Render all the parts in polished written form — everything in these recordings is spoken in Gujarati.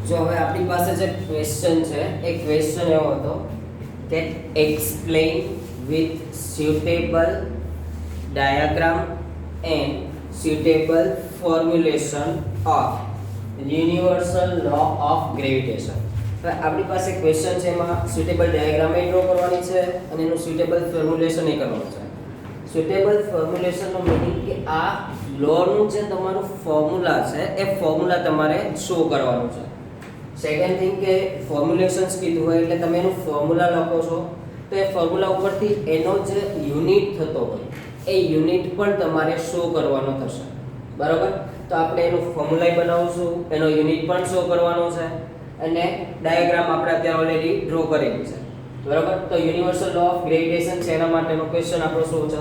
જો હવે આપણી પાસે જે ક્વેશ્ચન છે એ ક્વેશ્ચન એવો હતો કે explain with suitable diagram and suitable formulation of universal law of gravitation. હવે આપણી પાસે ક્વેશ્ચન છે એમાં suitable diagram એ ડ્રો કરવાની છે અને એનું suitable formulation એ કરવાનું છે. suitable formulation નો મીનિંગ કે આ લો નું જે તમારું ફોર્મ્યુલા છે એ ફોર્મ્યુલા તમારે શો કરવાનું છે. સેકન્ડ થિંગ કે ફોર્મ્યુલેશન્સ કીધું હોય એટલે તમે એનું ફોર્મ્યુલા લખો છો તો એ ફોર્મ્યુલા ઉપરથી એનો જે યુનિટ થતો હોય એ યુનિટ પણ તમારે શો કરવાનો થશે. બરાબર? તો આપણે એનું ફોર્મ્યુલા બનાવશું, એનો યુનિટ પણ શો કરવાનો છે અને ડાયાગ્રામ આપણે અત્યારે ઓલરેડી ડ્રો કરેલી છે. બરાબર? તો યુનિવર્સલ લો ઓફ ગ્રેવિટેશન છે એના માટેનો ક્વેશ્ચન આપણો શું છે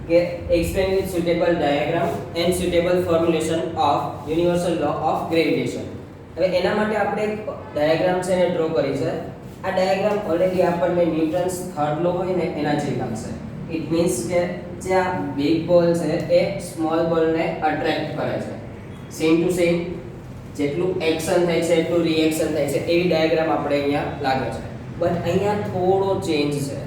કે explain with suitable diagram and suitable formulation of universal law of gravitation. હવે એના માટે આપણે એક ડાયાગ્રામ છે એને ડ્રો કરી છે. આ ડાયાગ્રામ ઓલરેડી આપણને ન્યૂટન્સ થર્ડ લો હોય ને એના જેવી લાગશે. ઇટ મીન્સ કે જે આ બિગ બોલ છે એ સ્મોલ બોલને અટ્રેક્ટ કરે છે. સેમ ટુ સેમ જેટલું એક્શન થાય છે એટલું રિએક્શન થાય છે એવી ડાયાગ્રામ આપણે અહીંયા લાગે છે. બટ અહીંયા થોડો ચેન્જ છે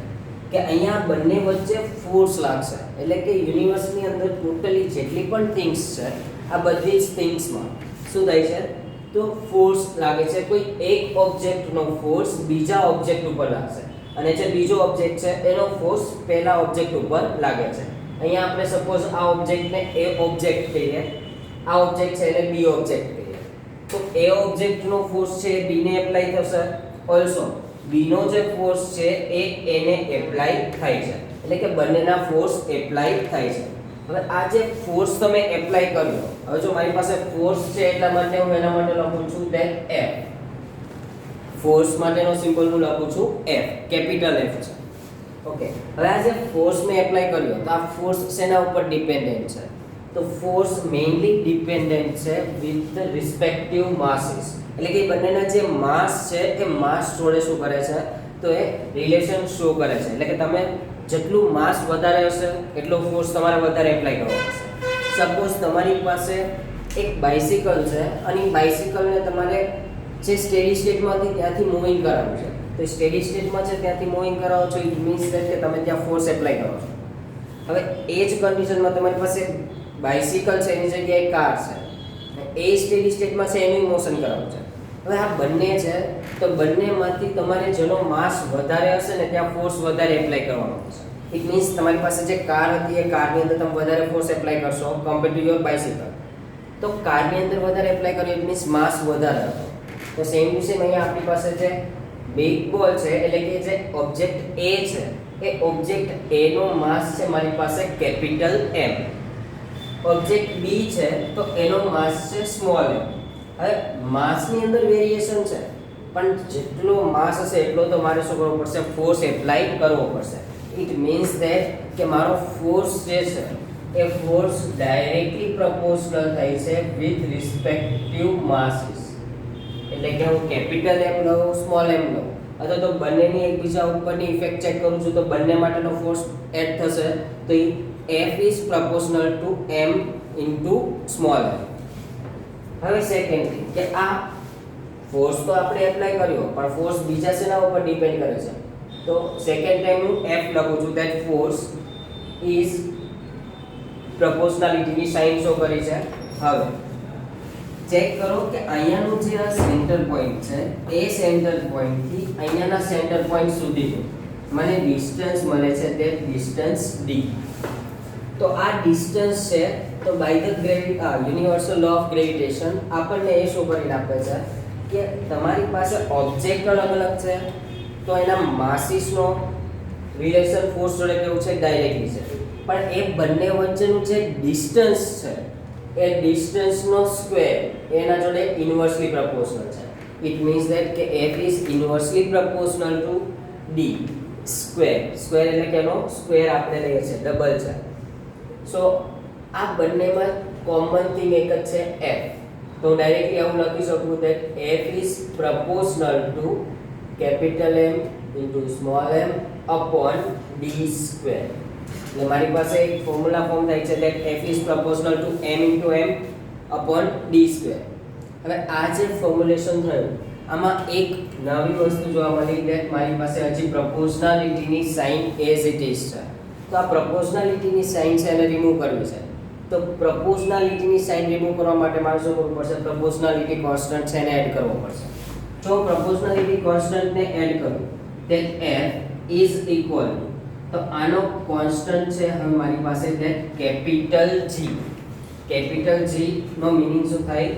કે અહીંયા બંને વચ્ચે ફોર્સ લાગશે. એટલે કે યુનિવર્સની અંદર ટોટલી જેટલી પણ થિંગ્સ છે આ બધી જ થિંગ્સમાં શું થાય છે તો ફોર્સ લાગે છે. કોઈ એક ઓબ્જેક્ટનો ફોર્સ બીજા ઓબ્જેક્ટ ઉપર લાગશે અને જે બીજો ઓબ્જેક્ટ છે એનો ફોર્સ પહેલા ઓબ્જેક્ટ ઉપર લાગે છે. અહીંયા આપણે સપોઝ આ ઓબ્જેક્ટને એ ઓબ્જેક્ટ કહીએ, આ ઓબ્જેક્ટ છે એને બી ઓબ્જેક્ટ કહીએ, તો એ ઓબ્જેક્ટનો ફોર્સ છે એ બી ને એપ્લાય થશે. ઓલસો બી નો જે ફોર્સ છે એ એને એપ્લાય થાય છે. એટલે કે બંનેના ફોર્સ એપ્લાય થાય છે. હવે આ જે ફોર્સ તમે એપ્લાય કર્યો, હવે જો મારી પાસે ફોર્સ છે એટલા માટે હું એના માટે લખું છું ધેટ F. ફોર્સ માટેનો સિમ્બોલ હું લખું છું F, કેપિટલ F છે. ઓકે, હવે આ જે ફોર્સ મેં એપ્લાય કર્યો તો આ ફોર્સ શેના ઉપર ડિપેન્ડન્ટ છે? તો ફોર્સ મેઇનલી ડિપેન્ડન્ટ છે વિથ ધ રિસ્પેક્ટિવ માસીસ. એટલે કે બંનેના જે માસ છે એ માસ જોડે શું કરે છે તો એ રિલેશન શો કરે છે. એટલે કે તમે જેટલું માસ વધારે હશે એટલો ફોર્સ તમારે વધારે એપ્લાય કરવો પડશે. સપોઝ તમારી પાસે એક બાઇસિકલ છે અને બાઇસિકલને તમારે જે સ્ટેડી સ્ટેટમાંથી ત્યાંથી મૂવિંગ કરાવવું છે, તો સ્ટેડી સ્ટેટમાં છે ત્યાંથી મૂવિંગ કરાવો છો, ઇટ મીન્સ કે તમે ત્યાં ફોર્સ એપ્લાય કરો છો. હવે એ જ કન્ડિશનમાં તમારી પાસે બાઇસિકલ છે એની જગ્યાએ કાર છે, એ સ્ટેડી સ્ટેટમાં છે એનું મોશન કરાવવું છે. હવે આ બંને છે તો બંનેમાંથી તમારે જેનો માસ વધારે હશે ને ત્યાં ફોર્સ વધારે એપ્લાય કરવાનો હશે. ઇટ મીન્સ તમારી પાસે જે કાર હતી એ કારની અંદર તમે વધારે ફોર્સ એપ્લાય કરશો કમ્પેર ટુ યોર બાઇસિકલ. તો કારની અંદર વધારે એપ્લાય કર્યો ઇટ મીન્સ માસ વધારે હતો. તો સેમ ટુ સેમ અહીંયા આપણી પાસે જે બિગ બોલ છે એટલે કે જે ઓબ્જેક્ટ A છે એ ઓબ્જેક્ટ A નો માસ છે મારી પાસે કેપિટલ M. ઓબ્જેક્ટ B છે તો એનો માસ છે સ્મોલ m. હવે માસની અંદર વેરિએશન છે પણ જેટલો માસ હશે એટલો તો મારે શું કરવો પડશે ફોર્સ એપ્લાય કરવો પડશે. ઇટ મીન્સ ધેટ કે મારો ફોર્સ જે છે એ ફોર્સ ડાયરેક્ટલી પ્રોપોર્શનલ થાય છે વિથ રિસ્પેક્ટિવ માસીસ. એટલે કે હું કેપિટલ M લઉં સ્મોલ m લઉં અથવા તો બંનેની એકબીજા ઉપરની ઇફેક્ટ ચેક કરું છું તો બંને માટેનો ફોર્સ એડ થશે તો F is proportional to m into small m. હવે સેકન્ડ થિંગ કે આ ફોર્સ તો આપણે એપ્લાય કર્યો પણ ફોર્સ બીજા શેના ઉપર ડિપેન્ડ કરે છે તો સેકન્ડ ટાઈમ હું F લખું છું ધેટ ફોર્સ ઇઝ પ્રોપોર્શનાલિટીની સાઇન શો કરી છે. હવે ચેક કરો કે અહીંયાનું જે આ સેન્ટર પોઈન્ટ છે એ સેન્ટર પોઈન્ટથી અહીંયાના સેન્ટર પોઈન્ટ સુધીનું મને ડિસ્ટન્સ મળે છે તે ડિસ્ટન્સ d. તો આ ડિસ્ટન્સ છે તો by the universal law of gravitation આપણને એ શો કરીને આપે છે કે તમારી પાસે ઓબ્જેક્ટ અલગ અલગ છે તો એના માસીસનો રિલેશન ફોર્સ જોડે કેવું છે ડાયરેક્ટલી છે પણ એ બંને વચ્ચેનું જે ડિસ્ટન્સ છે એ ડિસ્ટન્સનો સ્ક્વેર એના જોડે ઇન્વર્સલી પ્રોપોર્શનલ છે. ઇટ મીન્સ ધેટ કે F is inversely proportional to D square. Square એટલે કે એનો સ્ક્વેર આપણે લઈએ છીએ ડબલ છે. સો આ બંનેમાં કોમન થિંગ એક જ છે F. તો ડાયરેક્ટલી આવું લખી શકું that F is proportional to capital M into small m upon D square. એટલે મારી પાસે એક ફોર્મ્યુલા ફોર્મ થાય છે that F is proportional to m into m upon D square. હવે આ જે ફોર્મ્યુલેશન થયું આમાં એક નવી વસ્તુ જોવા મળી કે મારી પાસે હજી પ્રપોઝનાલિટીની સાઇન એઝ ઇટ ઇઝ છે. તો આ પ્રપોઝનાલિટીની સાઇન છે એને રિમૂવ કરવી છે. તો પ્રપોઝનાલિટીની સાઇન રિમૂવ કરવા માટે મારે શું કરવું પડશે? પ્રપોઝનાલિટી કોન્સ્ટન્ટ છે એને એડ કરવો પડશે. જો પ્રપોઝનાલિટી કોન્સ્ટન્ટને એડ કરું then f is equal તો આનો કોન્સ્ટન્ટ છે હવે મારી પાસે that capital G. Capital G નો મીનિંગ શું થાય?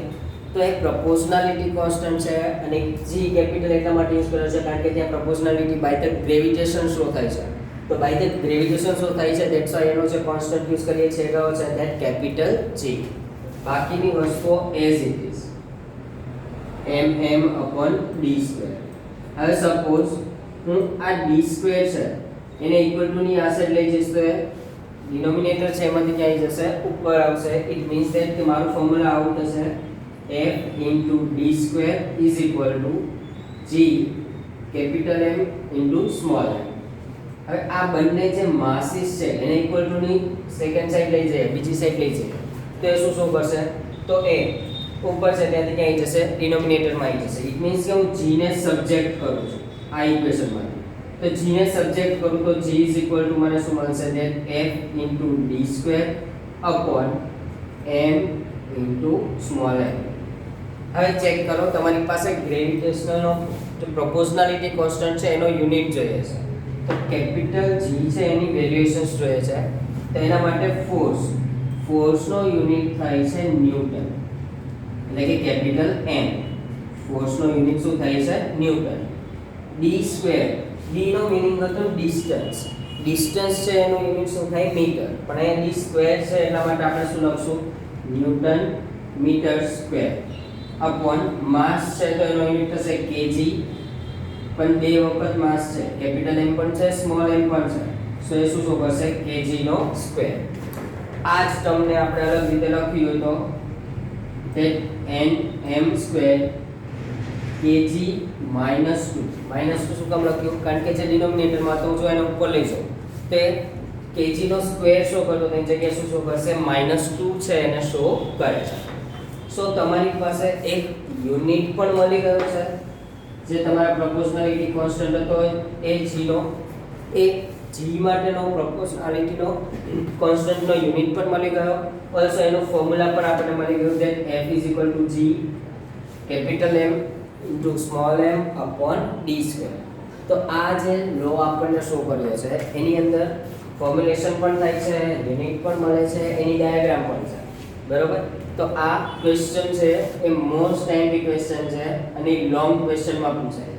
તો એ પ્રપોઝનાલિટી કોન્સ્ટન્ટ છે અને G કેપિટલ એટલા માટે યુઝ કર્યો છે કારણ કે ત્યાં પ્રપોઝનાલિટી બાય ધ ગ્રેવિટેશન શો થાય છે. તો બાય ધ ગ્રેવિટેશન શો થાય છે ધેટ્સ વાય એનો જે કોન્સ્ટન્ટ યુઝ કરીએ છીએ એ કયો છે? That capital G. બાકીની વસ્તુઓ એઝ ઇટ ઇઝ mm/d². હવે સપોઝ હું આ d² છે એને ઇક્વલ ટુ ની આ સાઈડ લઈ જઈશ તો ડિનોમિનેટર છે એમાંથી ક્યાં આવી જશે? ઉપર આવશે. ઇટ મીન્સ ધેટ કે મારું ફોર્મ્યુલા આવું થશે f d² is equal to g capital M into small m. હવે આ બંને જે માસીસ છે એને ઇક્વલ ટુ ની સેકન્ડ સાઈડ લઈ જઈએ, બીજી સાઈડ લઈ જઈએ તો એ શું કરશે? તો એ ઉપર છે ત્યાંથી ક્યાં આવી જશે? ડિનોમિનેટરમાં આવી જશે. ઇટ મીન્સ કે હું g ને સબ્જેક્ટ કરું છું આ ઇક્વેશનમાં. તો g ને સબ્જેક્ટ કરું તો g is equal to મને શું મળશે? that f into d² upon m into small m. હવે ચેક કરો તમારી પાસે ગ્રેવિટેશનલનો જે પ્રોપોઝનાલિટી કોન્સ્ટન્ટ છે એનો યુનિટ જોઈએ છે. તો કેપિટલ G છે એની વેલ્યુએશન્સ જોઈએ છે. તો એના માટે ફોર્સનો યુનિટ થાય છે ન્યૂટન. એટલે કે કેપિટલ M. ફોર્સનો યુનિટ શું થાય છે? ન્યૂટન. d², d નો મીનિંગ હતો ડિસ્ટન્સ. ડિસ્ટન્સ છે એનો યુનિટ શું થાય? મીટર. પણ અહીંયા d² છે એટલા માટે આપણે શું લખશું? ન્યૂટન મીટર સ્ક્વેર અપોન માસ છે તો એનો યુનિટ થશે kg. પણ બે વખત માસ છે, કેપિટલ M પણ છે સ્મોલ m પણ છે, સો એ શું કરશે? kg નો સ્ક્વેર. આ જ તમને આપણે અલગ રીતે લખી હોય તો that nm² kg -2. -2 શું કામ લખ્યું? કારણ કે જે ડિનોમિનેટરમાં તો જો એને ઉપર લઈ જાઓ તે kg નો સ્ક્વેર શો કરતો તેની જગ્યાએ શું શો કરશે? -2 છે એને શો કરે છે. સો તમારી પાસે એક યુનિટ પણ મળી ગયો છે જે તમારા પ્રપોઝનાલિટી કોન્સ્ટન્ટ હતો એ g નો, એ g માટેનો પ્રપોઝનાલિટીનો કોન્સ્ટન્ટનો યુનિટ પણ મળી ગયો. ઓલસો એનો ફોર્મ્યુલા પણ આપણને મળી ગયો that f is equal to g capital M into small m upon d². તો આ જે લો આપણને શો કર્યો છે એની અંદર ફોર્મ્યુલેશન પણ થાય છે, યુનિટ પણ મળે છે, એની ડાયાગ્રામ પણ છે. બરોબર? તો આ ક્વેશ્ચન છે એ મોસ્ટ ટાઈમલી ક્વેશ્ચન છે અને લોંગ ક્વેશ્ચનમાં પૂછાય.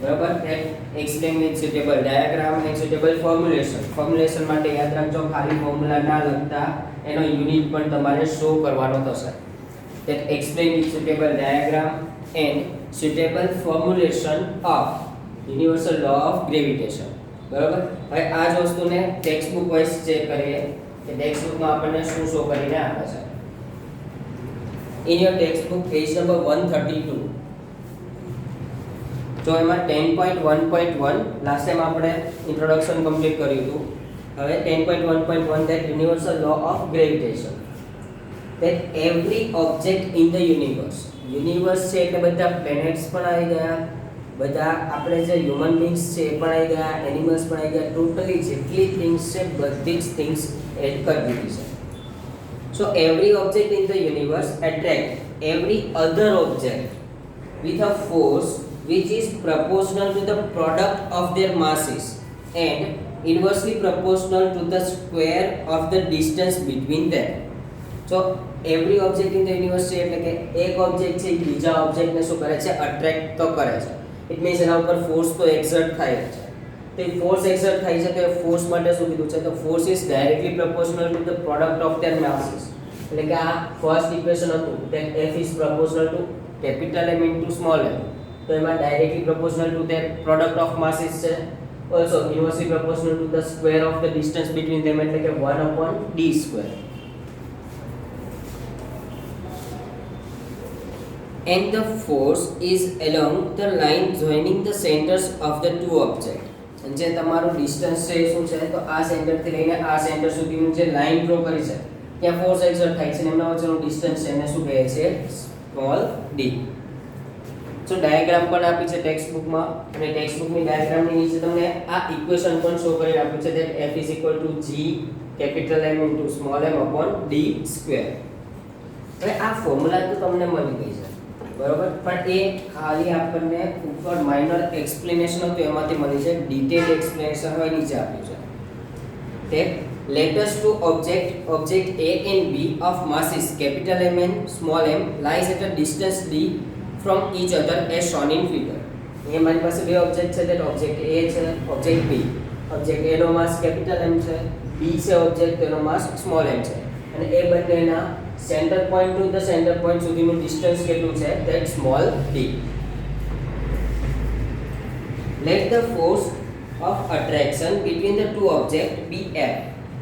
બરાબર? That explain with suitable diagram and suitable formulation. Formulation માટે યાદ રાખજો ખાલી ફોર્મ્યુલા ના લખતા એનો યુનિટ પણ તમારે શો કરવાનો થશે. That explain with suitable diagram and suitable formulation of universal law of gravitation. બરાબર? હવે આ જ વસ્તુને ટેક્સ્ટ બુક વાઇઝ ચેક કરીએ કે ટેક્સ્ટ બુકમાં આપણને શું શો કરીને આપે છે. In your textbook page number 132 તો એમાં 10.1.1 લાસ્ટ ટાઈમ આપણે ઇન્ટ્રોડક્શન કમ્પ્લીટ કર્યું હતું. હવે 10.1.1 that universal law of gravitation that every object in the universe છે એટલે બધા પ્લેનેટ્સ પણ આવી ગયા, બધા આપણે જે હ્યુમન બીંગ્સ છે એ પણ આવી ગયા, એનિમલ્સ પણ આવી ગયા, ટોટલી જેટલી થિંગ્સ છે બધી જ થિંગ્સ એડ કરી દીધી છે. So every object in the universe attract every other object with a force which is proportional to the product of their masses and inversely proportional to the square of the distance between them. So every object in the universe છે એટલે કે એક ઓબ્જેક્ટ છે બીજા ઓબ્જેક્ટને શું કરે છે? અટ્રેક્ટ તો કરે છે. ઇટ મીન્સ એના ઉપર ફોર્સ તો એક્સર્ટ થાય છે. તો ફોર્સ એક્સર્ટ થાય છે તો ફોર્સ માટે શું કીધું છે? તો force is directly proportional to the product of their masses. એટલે કે આ ફર્સ્ટ ઇક્વેશન હતું that f is proportional to capital M into small m. તો એમાં directly proportional to their product of masses છે. Also inversely proportional to the square of the distance between them એટલે કે 1/d². And the force is along the line joining the centers of the two objects. જે તમારું ડિસ્ટન્સ છે એ શું છે? તો આ સેન્ટરથી લઈને આ સેન્ટર સુધીનું જે લાઈન ડ્રો કરી છે ત્યાં ફોર્સ એક્સર્ટ થાય છે અને એમના વચ્ચેનું ડિસ્ટન્સ છે એને શું કહે છે? Small D. સો ડાયાગ્રામ પણ આપી છે ટેક્સ્ટ બુકમાં, અને ટેક્સ્ટ બુકની ડાયાગ્રામની નીચે તમને આ ઇક્વેશન પણ શો કરી આપ્યું છે that f is equal to g capital M into small m upon d square. હવે આ ફોર્મ્યુલા તો તમને મળી ગઈ છે બરોબર, પણ એ ખાલી આપણને ઉપર માઇનર એક્સપ્લેનેશન હતું એમાંથી મળી છે. ડિટેલ એક્સપ્લેનેશન હવે નીચે આપ્યું છે. તે let us to object A and B of masses capital M and small m lies at a distance d from each other as shown in figure. ये हमारी पास બે ऑब्जेक्ट છે, that object A છે, object B. object A નો માસ કેપિટલ M છે, B છે object તેનો માસ સ્મોલ m છે, અને એ બંનેના centre point to the centre point સુધીનું ડિસ્ટન્સ કેટલું છે, that small d. Let the force of attraction between the two objects be F.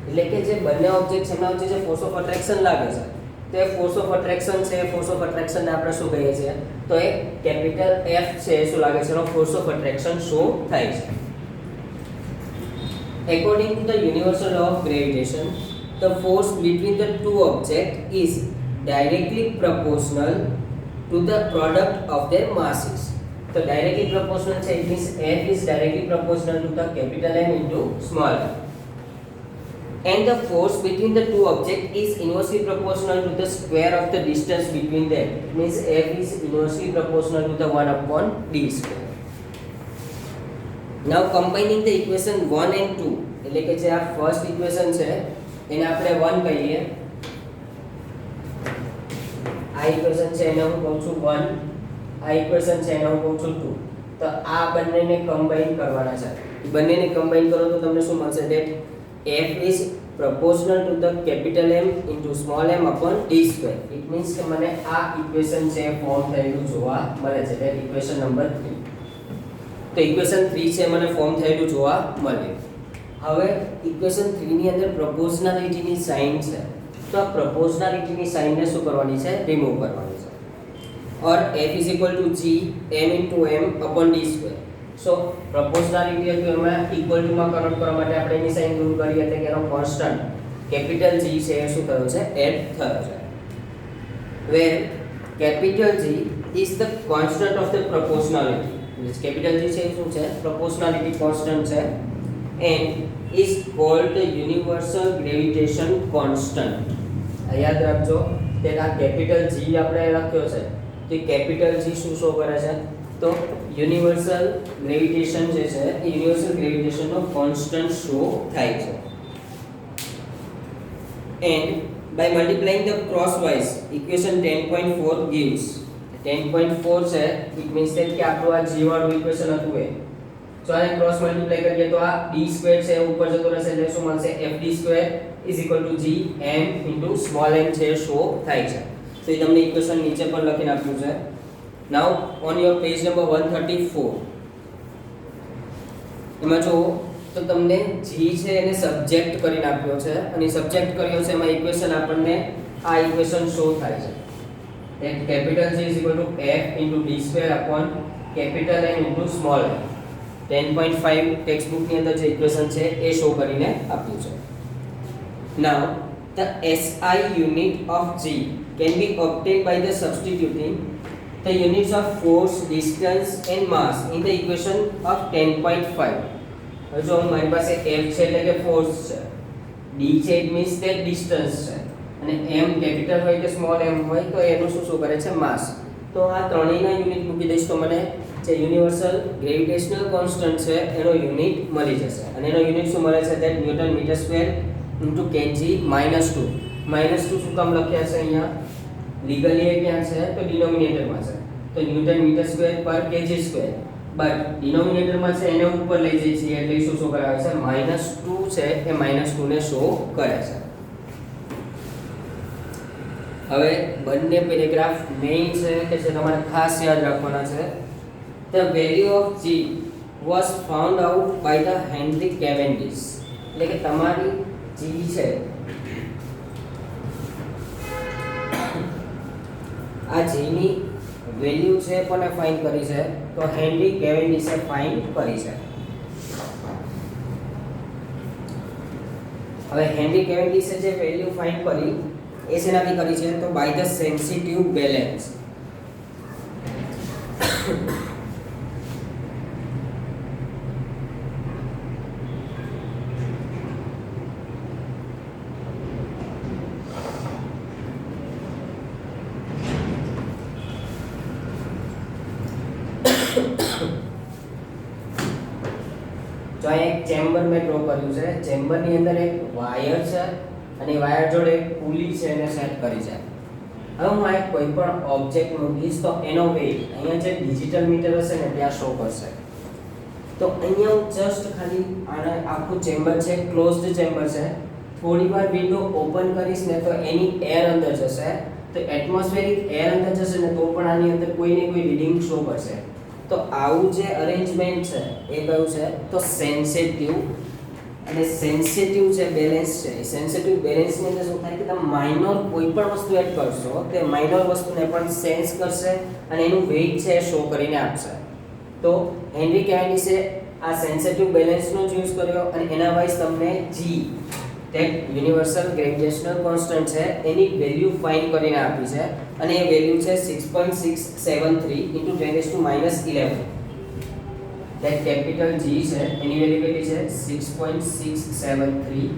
એટલે કે જે બંને ઓબ્જેક્ટ એમના વચ્ચે જે ફોર્સ ઓફ અટ્રેક્શન લાગે છે તો એ ફોર્સ ઓફ અટ્રેક્શન છે, ફોર્સ ઓફ અટ્રેક્શન ને આપણે શું કહીએ છીએ, તો એ કેપિટલ F છે શું લાગે છે, એનો ફોર્સ ઓફ અટ્રેક્શન શો થાય છે. According to the universal law of gravitation, the force between the two objects is directly proportional to the product of their masses. So directly proportional છે, it means F is directly proportional to the capital M into small m. And the force between the two objects is inversely proportional to the square of the distance between them. It means F is inversely proportional to the 1 upon d square. Now combining the equation 1 and 2, એટલે કે જે આ ફર્સ્ટ ઇક્વેશન છે એને આપણે 1 કહીએ, આ ઇક્વેશન છે એને હું કહું છું 1, આ ઇક્વેશન છે એને હું કહું છું 2. તો આ બંનેને કમ્બાઈન કરવાના છે. બંનેને કમ્બાઈન કરો તો તમને શું મળશે, that F is proportional to the capital M into small m upon d square. It means કે મને આ ઇક્વેશન છે ફોર્મ થયેલું જોવા મળે છે, that ઇક્વેશન નંબર 3. તો ઇક્વેશન 3 છે મને ફોર્મ થયેલું જોવા મળે. હવે ઇક્વેશન 3 ની અંદર પ્રોપોર્શનાલિટીની સાઇન છે, તો આ પ્રોપોર્શનાલિટીની સાઇનને શું કરવાની છે, રિમૂવ કરવાની છે. ઓર F is equal to g m into m upon d square. સો પ્રોપોર્શનાલિટી હતું એમાં ઇક્વલ ટુ માં કન્વર્ટ કરવા માટે આપણે એની સાઇન દૂર કરી, એટલે કે એનો કોન્સ્ટન્ટ કેપિટલ G છે એ શું થયો છે, એડ થયો છે. Where capital G is the constant of the proportionality. Capital G છે એ શું છે, પ્રોપોર્શનાલિટી કોન્સ્ટન્ટ છે, and is called the universal gravitation constant. યાદ રાખજો કે આ કેપિટલ G આપણે લખ્યો છે તો કેપિટલ G શું શો કરે છે, તો યુનિવર્સલ ગ્રેવિટેશન જે છે એ યુનિવર્સલ ગ્રેવિટેશનનો કોન્સ્ટન્ટ શો થાય છે. And by multiplying the crosswise equation 10.4 gives 10.4 છે, it means that કે આપણું આ g વાળું ઇક્વેશન હતું એ, તો આને ક્રોસ મલ્ટીપ્લાય કરીએ તો આ d સ્ક્વેર છે ઉપર જતો રહેશે એટલે શું મળશે, fd square is equal to g m into small m છે શો થાય છે. તો એ તમને ઇક્વેશન નીચે પણ લખીને આપ્યું છે. Now on your page number 134 એમાં જો તો તમને g છે એને સબ્જેક્ટ કરીને આપ્યો છે, અને સબ્જેક્ટ કર્યો છે એમાં ઇક્વેશન આપણને આ ઇક્વેશન શો થાય છે, that capital G is equal to f into d square upon capital M into small m. 10.5 text book ની અંદર જે ઇક્વેશન છે એ શો કરીને આપ્યું છે. Now the SI unit of G can be obtained by the substituting the units of force, distance and mass in the equation of 10.5. હવે જો મારી પાસે f છે એટલે કે ફોર્સ છે, d છે it means that distance છે, અને m કેપિટલ હોય કે સ્મોલ m હોય તો એનું શું કરે છે, માસ. તો આ ત્રણેયના યુનિટ મૂકી દઈશ તો મને જે યુનિવર્સલ ગ્રેવિટેશનલ કોન્સ્ટન્ટ છે એનો યુનિટ મળી જશે, અને એનો યુનિટ શું મળે છે, that newton meter square into kg -2. -2 શું કામ લખ્યા છે અહીંયા, લીગલી એ ક્યાં છે, તો ડિનોમિનેટરમાં છે, તો ન્યૂટન મીટર સ્ક્વેર પર કેજી સ્ક્વેર, બટ ડિનોમિનેટરમાં છે એને ઉપર લઈ જઈએ છીએ એટલે શું શો કરાવે છે, -2 છે એ -2 ને શો કરે છે. હવે બંને પેરેગ્રાફ મેઇન છે કે જે તમારે ખાસ યાદ રાખવાના છે. The value of G was found out by the Henry Cavendish. એટલે કે તમારી G છે આ G ની વેલ્યુ છે કોને ફાઇન્ડ કરી છે, તો હેનરી કેવેન્ડિશે ફાઇન્ડ કરી છે. હવે હેનરી કેવેન્ડિશે જે વેલ્યુ ફાઇન્ડ કરી એ શેનાથી કરી છે, તો બાય ધ સેન્સિટિવ બેલેન્સ. જો અહીં એક ચેમ્બર મેં ડ્રો કર્યું છે. ચેમ્બરની અંદર એક વાયર છે અને વાયર જોડે એક પુલી છે એને સેટ કરી છે. હવે હું આ કોઈ પણ ઓબ્જેક્ટ મૂકીશ તો એનો વેઇટ અહીંયા જે ડિજિટલ મીટર હશે ને ત્યાં શો કરશે. તો અહીંયા હું જસ્ટ ખાલી આના આખું ચેમ્બર છે, ક્લોઝડ ચેમ્બર છે, થોડી વાર વિન્ડો ઓપન કરીશ ને તો એની એર અંદર જશે. તો એટમોસ્ફેરિક એર અંદર જશે ને તો પણ આની અંદર કોઈ ને કોઈ રીડિંગ શો કરશે. તો આવું જે અરેન્જમેન્ટ છે એ કયું છે તો સેન્સિટિવ. અને સેન્સિટિવ છે બેલેન્સ છે. સેન્સિટિવ બેલેન્સની અંદર શું થાય કે તમે માઇનોર કોઈ પણ વસ્તુ એડ કરશો તે માઇનોર વસ્તુને પણ સેન્સ કરશે અને એનું વેઇટ છે શો કરીને આપશે. તો હેનરી કેવેન્ડિશે આ સેન્સિટિવ બેલેન્સનો જ યુઝ કર્યો અને એના વાઇઝ તમને G that universal gravitational constant છે એની વેલ્યુ ફાઇન્ડ કરીને આપી છે અને એ વેલ્યુ છે 6.673 × 10⁻11. that capital G છે એની વેલ્યુ કેટલી છે 6.673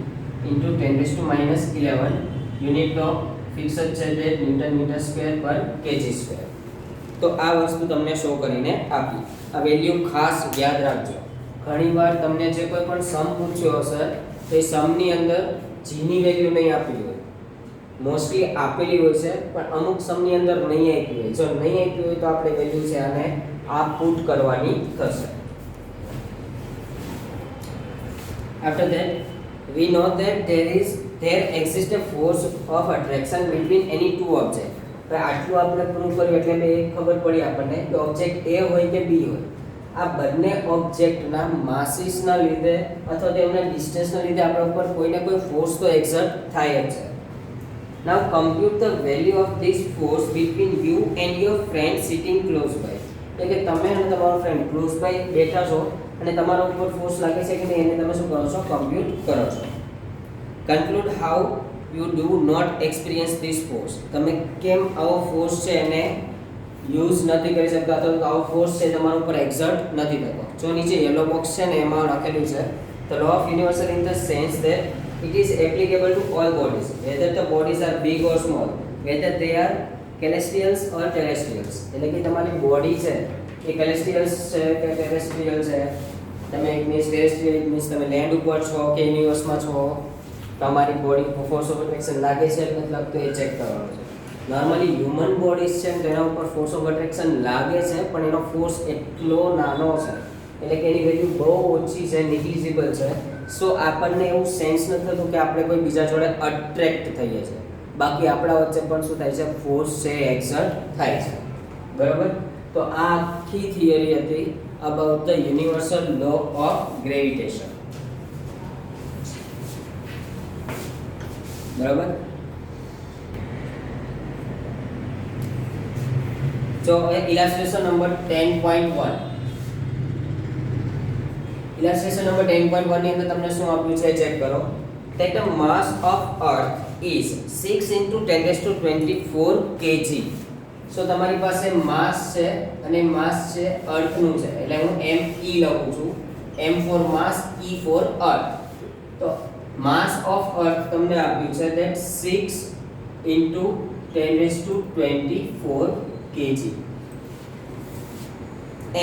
× 10⁻11 યુનિટ ઓફ ફિક્સ છે તે ન્યૂટન મીટર સ્ક્વેર પર કેજી સ્ક્વેર. તો આ વસ્તુ તમને શો કરીને આપી. આ વેલ્યુ ખાસ યાદ રાખજો. ઘણીવાર તમને જે કોઈ પણ સમ પૂછ્યો હશે તો એ સમની અંદર g ની વેલ્યુ નહીં આપેલી હોય. મોસ્ટલી આપેલી હોય છે પણ અમુક સમની અંદર નહીં આપી હોય. જો નહીં આપી હોય તો આપણે વેલ્યુ છે આને આ પુટ કરવાની થશે. After that, we know that there exists a force of attraction between any two objects. તો આટલું આપણે પ્રૂવ કર્યું એટલે બે ખબર પડી આપણને કે ઓબ્જેક્ટ A હોય કે B હોય, આ બંને ઓબ્જેક્ટના માસીસના લીધે અથવા તો એમના ડિસ્ટન્સના લીધે આપણા ઉપર કોઈને કોઈ ફોર્સ તો એક્સર્ટ થાય જ છે. Now compute the value of this force between you and your friend sitting close by. એટલે કે તમે અને તમારો ફ્રેન્ડ ક્લોઝ બાય બેઠા છો અને તમારા ઉપર ફોર્સ લાગે છે કે નહીં એને તમે શું કરો છો કમ્પ્યુટ કરો છો. Conclude how you do not experience this force. તમે કેમ આવો ફોર્સ છે એને યુઝ નથી કરી શકતા અથવા તો આવો ફોર્સ છે તમારા ઉપર એક્સર્ટ નથી થતો. જો નીચે યલો બોક્સ છે ને એમાં લખેલું છે the law of universal in the sense that it is applicable to all bodies whether the bodies are big or small, whether they are celestials or terrestrials. એટલે કે તમારી બોડી છે એ celestials છે કે terrestrial છે. તમે એક મીન્સ terrestrial મીન્સ તમે લેન્ડ ઉપર છો કે યુનિવર્સમાં છો, તમારી બોડી ફોર્સ ઓફ એટ્રેક્શન લાગે છે કે નથી લાગતું એ ચેક કરવાનું છે. નોર્મલી હ્યુમન બોડીઝ છે તેના ઉપર ફોર્સ ઓફ એટ્રેક્શન લાગે છે પણ એનો ફોર્સ એટલો નાનો છે એટલે કે એની વેલ્યુ બહુ ઓછી છે, નિગ્લિજિબલ છે. સો આપણને એવું સેન્સ નથી થતું કે આપણે કોઈ બીજા જોડે અટ્રેક્ટ થઈએ છીએ. બાકી આપણા વચ્ચે પણ શું થાય છે ફોર્સ છે એક્સર્ટ થાય છે. બરાબર. તો આ આખી થિયરી હતી about the universal law of gravitation. બરાબર. So illustration number 10.1. illustration number 10.1 ની અંદર તમને શું આપ્યું છે ચેક કરો. that the mass of earth is 6 × 10⁻24 kg. so તમારી પાસે માસ છે અને માસ છે અર્થ નું છે એટલે હું me લખું છું. m for mass, e for earth. તો mass of earth તમને આપ્યું છે that 6 × 10⁻24 kg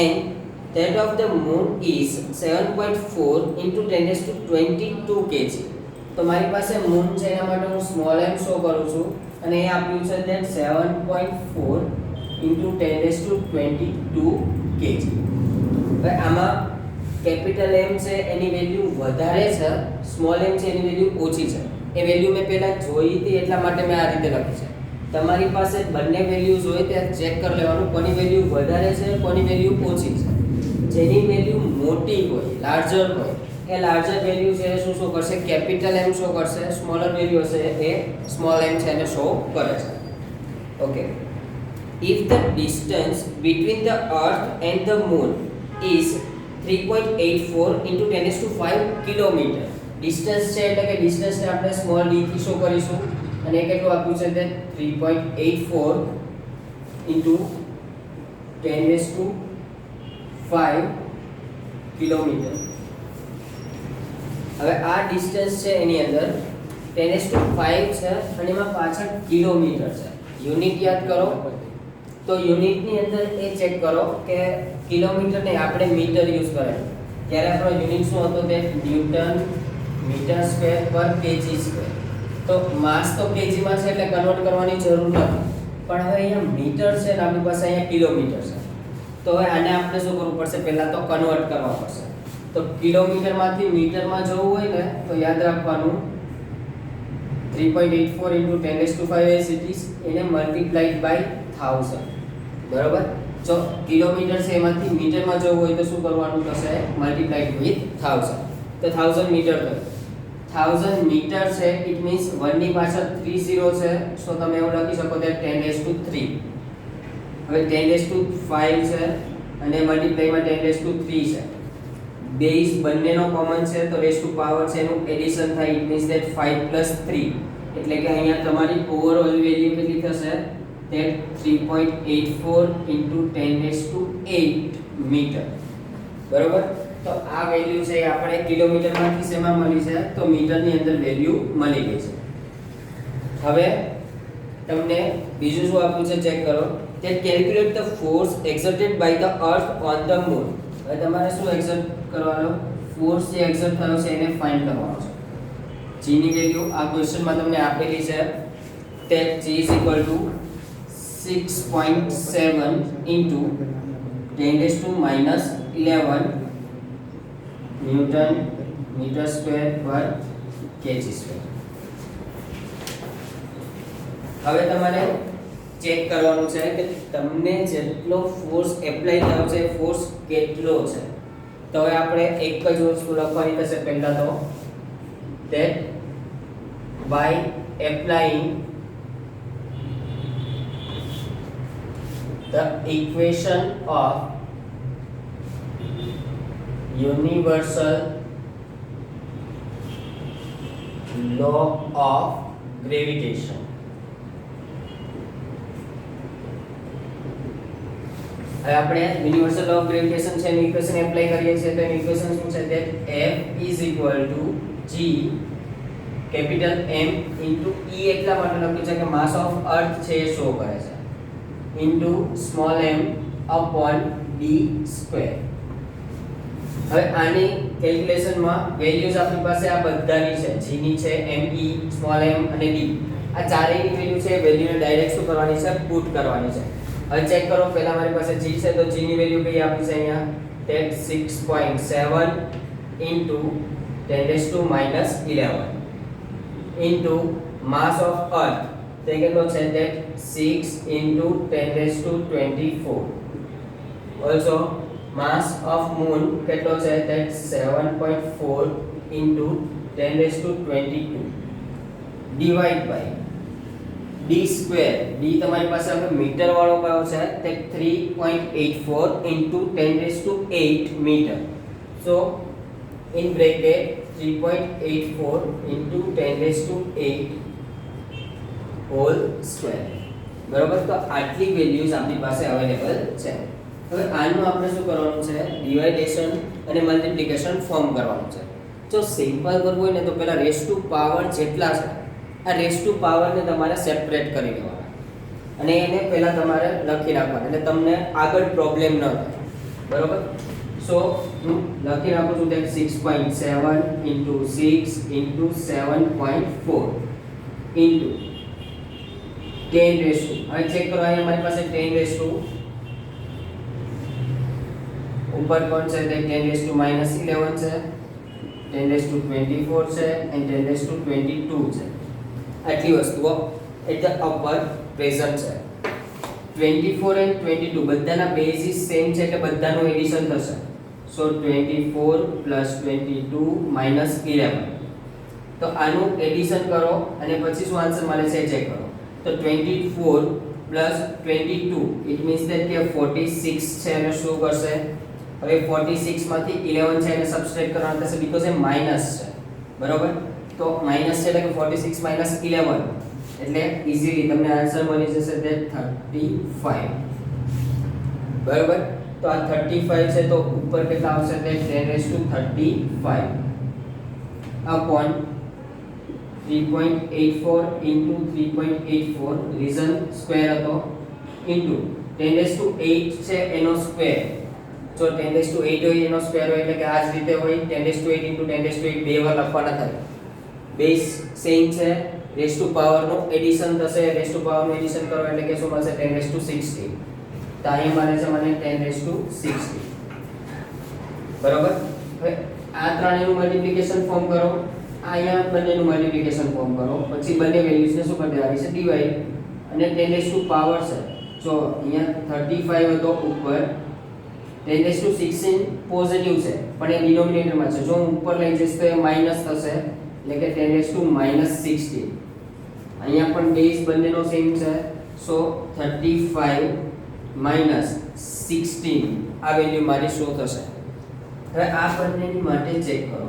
and that of the moon is 7.4 × 10⁻22 kg. તો મારી પાસે મૂન છે એના માટે હું સ્મોલ m શો કરું છું અને એ આપ્યું છે that 7.4 × 10⁻22 kg. હવે આમાં કેપિટલ M છે એની વેલ્યુ વધારે છે, સ્મોલ m છે એની વેલ્યુ ઓછી છે. એ વેલ્યુ મેં પહેલા જોઈ હતી એટલા માટે મેં આ રીતે લખી છે. તમારી પાસે બંને વેલ્યુઝ હોય ત્યાં ચેક કરી લેવાનું કોની વેલ્યુ વધારે છે કોની વેલ્યુ ઓછી છે. જેની વેલ્યુ મોટી હોય લાર્જર હોય એ લાર્જર વેલ્યુ છે શું શો કરશે કેપિટલ M શો કરશે, સ્મોલર વેલ્યુ હશે એ સ્મોલ m છે એને શો કરે છે. Okay. if the distance between the earth and the moon is 3.84 × 10⁵ kilometre. Distance છે એટલે કે ડિસ્ટન્સને આપણે સ્મોલ d થી શો કરીશું અને એ કેટલું આપ્યું છે તે 3.84 × 10⁻⁴ 10⁵ કિલોમીટર. હવે આ ડિસ્ટન્સ છે એની અંદર 10⁵ છે અને એમાં પાછળ કિલોમીટર છે. યુનિટ યાદ કરો તો યુનિટની અંદર એ ચેક કરો કે કિલોમીટર ને આપણે મીટર યુઝ કરેલું ત્યારે આપણો યુનિટ શું હતો તે ન્યૂટન મીટર સ્ક્વેર પર કેજી સ્ક્વેર. તો માસ તો કેજીમાં છે એટલે કન્વર્ટ કરવાની જરૂર નથી, પણ હવે અહીંયા મીટર છે ને આપણી પાસે અહીંયા કિલોમીટર છે. તો હવે આને આપણે શું કરવું પડશે, પહેલા તો કન્વર્ટ કરવા પડશે. તો કિલોમીટરમાંથી મીટરમાં જવું હોય ને તો યાદ રાખવાનું 3.84 × 10⁵ as it is એને મલ્ટીપ્લાઈડ બાય 1000. બરોબર. જો કિલોમીટર છે એમાંથી મીટરમાં જવું હોય તો શું કરવાનું થશે, મલ્ટીપ્લાઈડ વિથ 1000. તો 1000 મીટર થયું. 1000 મીટર છે ઇટ મીન્સ 1 ની પાછળ 3 0 છે, સો તમે એવું લખી શકો કે 10⁵. હવે 10⁵ છે અને મલ્ટીપ્લાયમાં 10⁵ છે. બેઝ બંનેનો કોમન છે તો રેઝ ટુ પાવર છે એનું એડિશન થાય ઇટ મીન્સ ધેટ 5 + 3 એટલે કે અહીંયા તમારી ઓવરઓલ વેલ્યુ કેટલી થશે, that 3.84 × 10⁸ મીટર. બરોબર. તો આ વેલ્યુ છે આપણે કિલોમીટરમાંથી શેમાં મળી છે તો મીટરની અંદર વેલ્યુ મળી ગઈ છે. હવે તમને બીજું શું આપ્યું છે ચેક કરો, that calculate the force exerted by the earth on the moon. હવે તમારે શું એક્સર્ટ કરવાનો, ફોર્સ જે એક્સર્ટ થયો છે એને ફાઇન્ડ કરવાનો છે. g ની વેલ્યુ આ ક્વેશ્ચનમાં તમને આપેલી છે that g = 6.7 × 10⁻11 newton meter square પર કેજી સ્ક્વેર. હવે તમારે ચેક કરવાનું છે કે તમને જેટલો ફોર્સ એપ્લાય થયો છે ફોર્સ કેટલો છે. તો હવે આપણે એક જ વસ્તુ લખવાની થશે પહેલા તો that by applying the equation of universal law of gravitation. હવે આપણે યુનિવર્સલ લો ઓફ ગ્રેવિટેશન છે એની ઇક્વેશન એપ્લાય કરીએ છીએ તો એની ઇક્વેશન શું છે that F = G capital M * E એટલા માટે લખ્યું છે કે માસ ઓફ અર્થ છે એ શો કરે છે small m upon d square. હવે આની કેલ્ક્યુલેશનમાં વેલ્યુઝ આપણી પાસે આ બધાની છે, g ની છે, me, સ્મોલ m અને d. આ ચારેયની વેલ્યુ છે વેલ્યુને ડાયરેક્ટ શું કરવાની છે, પુટ કરવાની છે. હવે ચેક કરો, પહેલા મારી પાસે g છે તો g ની વેલ્યુ કઈ આપી છે અહીંયા that 6.7 × 10⁻11 into mass of earth તે કેટલો છે that 6 × 10⁻24. also mass of moon કેટલો છે that 7.4 × 10⁻22 divide by d square. d તમારી પાસે આપણે મીટર વાળો કયો છે તે 3.84 × 10⁸ meter. so in bracket 3.84 × 10⁸ whole square. બરોબર. તો આટલી વેલ્યુઝ આપણી પાસે અવેલેબલ છે. હવે આનું આપણે શું કરવાનું છે, ડિવાઇડેશન અને મલ્ટીપ્લિકેશન ફોર્મ કરવાનું છે. જો સિમ્પલ કરવું હોય ને તો પહેલા રેઝ ટુ પાવર જેટલા છે આ રેઝ ટુ પાવરને તમારે સેપરેટ કરી દેવાના અને એને પહેલા તમારે લખી નાખવાના એટલે તમને આગળ પ્રોબ્લેમ ન થાય. બરોબર. સો હું લખી નાખું છું that 6.7 × 6 × 7.4 into 10⁻. હવે ચેક કરો અહીંયા મારી પાસે 10⁻, ઉપર કોણ છે તે 10⁻−11 છે, 10⁻24 છે and 10⁻22 છે. આટલી વસ્તુઓ એટ ધ અપર પ્રેઝન્ટ છે. 24 and 22 બધાના બેઝિસ સેમ છે એટલે બધાનું એડિશન થશે. સો 24 + 22 - 11. તો આનું એડિશન કરો અને પછી શું આન્સર મળે છે ચેક કરો. તો 24 + 22 ઇટ મીન્સ ધેટ કે 46 છે અને શું કરશે, હવે 46 માંથી 11 છે એને સબટ્રેક્ટ કરવાનું થશે બીકોઝ એ માઈનસ છે. બરોબર. તો માઈનસ છે એટલે કે 46 - 11 એટલે ઈઝીલી તમને આન્સર મળી જશે ધેટ 35. બરાબર. તો આ 35 છે તો ઉપર કેટલા આવશે તે 10⁻35 upon 3.84 into 3.84 રીઝન સ્ક્વેર હતો into 10⁸ છે એનો સ્ક્વેર. જો 10⁸ હોય એનો સ્ક્વેર હોય એટલે કે આ જ રીતે હોય 10⁸ into 10⁸ બે વાર લખવાના થાય. બેઝ સેમ છે, રેઝ ટુ પાવર નું એડિશન થશે, રેઝ ટુ પાવર નું એડિશન કરો એટલે કે શું મળશે 10⁻60. તો અહીંયા મળે છે મને 10⁻60. બરાબર. હવે આ ત્રણેયનું મલ્ટીપ્લિકેશન ફોર્મ કરો, અહીંયા બંનેનું મલ્ટીપ્લિકેશન ફોર્મ કરો, પછી બંને વેલ્યુઝને શું કરી દેવાની છે ડિવાઈડ, અને 10 પાવર છે. જો અહીંયા 35 હતો ઉપર 10⁻16 પોઝિટિવ છે પણ એ ડિનોમિનેટરમાં છે. જો હું ઉપર લઈ જઈશ તો એ માઈનસ થશે એટલે કે 10⁻16. અહીંયા પણ બેઝ બંનેનો સેમ છે. સો 35 -16 આ વેલ્યુ મારી શું થશે. હવે આ બંનેની માટે ચેક કરો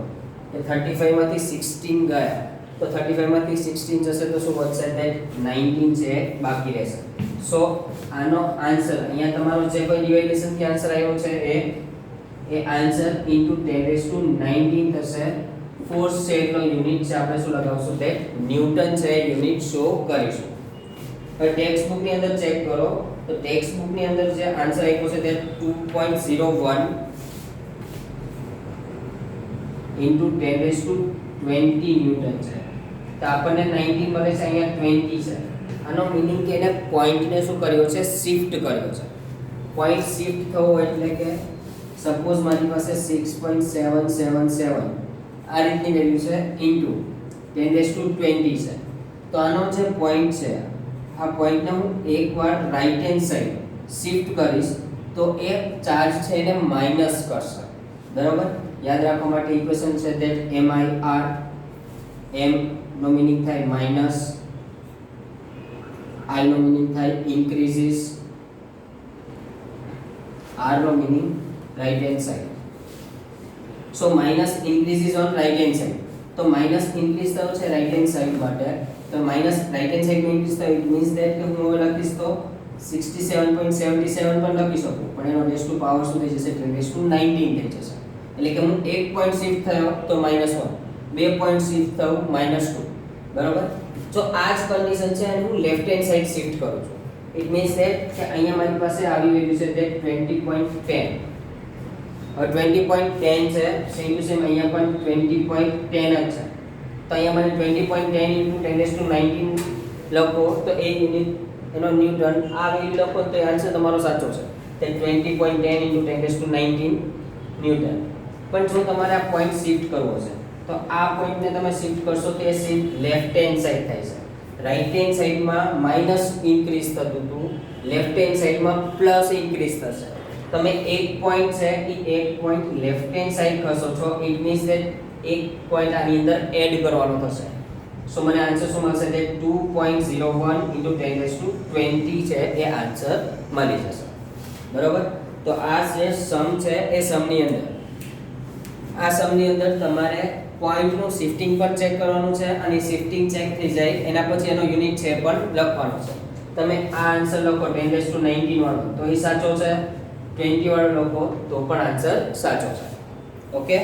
કે 35 માંથી 16 ગયા તો 35 માંથી 16 જશે તો શું વધશે that 19 છે બાકી રહેશે. સો આનો આન્સર અહીંયા તમારો જે કોઈ ડિવાઇડેશન થી આન્સર આવ્યો છે એ આન્સર into 10⁻19 થશે. ફોર્સ છે એટલો યુનિટ છે, આપણે શું લગાવશું તે ન્યૂટન છે યુનિટ શો કરીશું. હવે ટેક્સ્ટ બુક ની અંદર ચેક કરો તો ટેક્સ્ટ બુક ની અંદર જે આન્સર આપ્યો છે તે 2.01 into 10⁻20 ન્યૂટન છે. તો આપણને 19 મળે છે, અહીંયા 20 છે. આનો મીનિંગ કે એને પોઈન્ટને શું કર્યો છે શિફ્ટ કર્યો છે. પોઈન્ટ શિફ્ટ થવો એટલે કે સપોઝ મારી પાસે 6.777 આ રીતની વેલ્યુ છે ઇન્ટુ 10⁻20 છે. તો આનો જે પોઈન્ટ છે આ પોઈન્ટને હું એકવાર રાઈટ હેન્ડ સાઈડ શિફ્ટ કરીશ તો એ ચાર્જ છે એને માઈનસ કરશે. બરાબર. યાદ રાખવા માટે ઇક્વેશન છે that MIR, M નો મીનિંગ થાય માઈનસ, I નો મીનિંગ થાય ઇન્ક્રીઝિસ, R નો meaning right hand side. So minus increases on right hand side. તો માઈનસ ઇન્ક્રીઝ થયો છે રાઈટ હેન્ડ સાઈડ માટે, તો માઈનસ રાઈટ હેન્ડ સાઈડ નો ઇન્ક્રીઝ થયો ઇટ મીન્સ ધેટ કે હું હવે લખીશ તો 67.77 પણ લખી શકું પણ એનો રેઝ ટુ પાવર શું થઈ જશે 10⁻19 થઈ જશે. એટલે કે હું એક પોઈન્ટ શિફ્ટ થયો તો -1, બે પોઈન્ટ શિફ્ટ થયો -2. બરાબર. જો આ જ કન્ડિશન છે અને હું લેફ્ટ હેન્ડ સાઈડ શિફ્ટ કરું છું ઇટ મીન્સ ધેટ કે અહીંયા મારી પાસે આવી વેલ્યુ છે ધેટ 20.10. હવે 20.10 છે સેમ ટુ સેમ અહીંયા પણ 20.10 જ છે. તો અહીંયા મને 20.10 into 10⁻19 લખો તો એ યુનિટ એનો ન્યૂટન, આ વેલ્યુ લખો તો એ આન્સર તમારો સાચો છે તે 20.10 into 10⁻19 ન્યૂટન. પણ જો તમારે આ પોઈન્ટ શિફ્ટ કરવો છે તો આ પોઈન્ટને તમે શિફ્ટ કરશો તો એ શિફ્ટ લેફ્ટ હેન્ડ સાઈડ થાય છે. રાઈટ હેન્ડ સાઈડમાં માઈનસ ઇન્ક્રીઝ થતું હતું, લેફ્ટ હેન્ડ સાઈડમાં પ્લસ ઇન્ક્રીઝ થશે. તમે એક પોઈન્ટ છે એ એક પોઈન્ટ લેફ્ટ હેન્ડ સાઈડ ખસો છો ઇટ મીન્સ ધેટ એક પોઈન્ટ આની અંદર એડ કરવાનો થશે. સો મને આન્સર શું મળશે તે 2.01 into 10⁻20 છે એ આન્સર મળી જશે. બરોબર. તો આ જે સમ છે એ સમની અંદર તમારે પોઈન્ટનું શિફ્ટિંગ પણ ચેક કરવાનું છે અને શિફ્ટિંગ ચેક થઈ જાય એના પછી એનો યુનિટ છે પણ લખવાનો છે. તમે આ આન્સર લખો 10⁻19 વાળો તો એ સાચો છે, 20 વાળો લખો તો પણ આન્સર સાચો છે. ઓકે.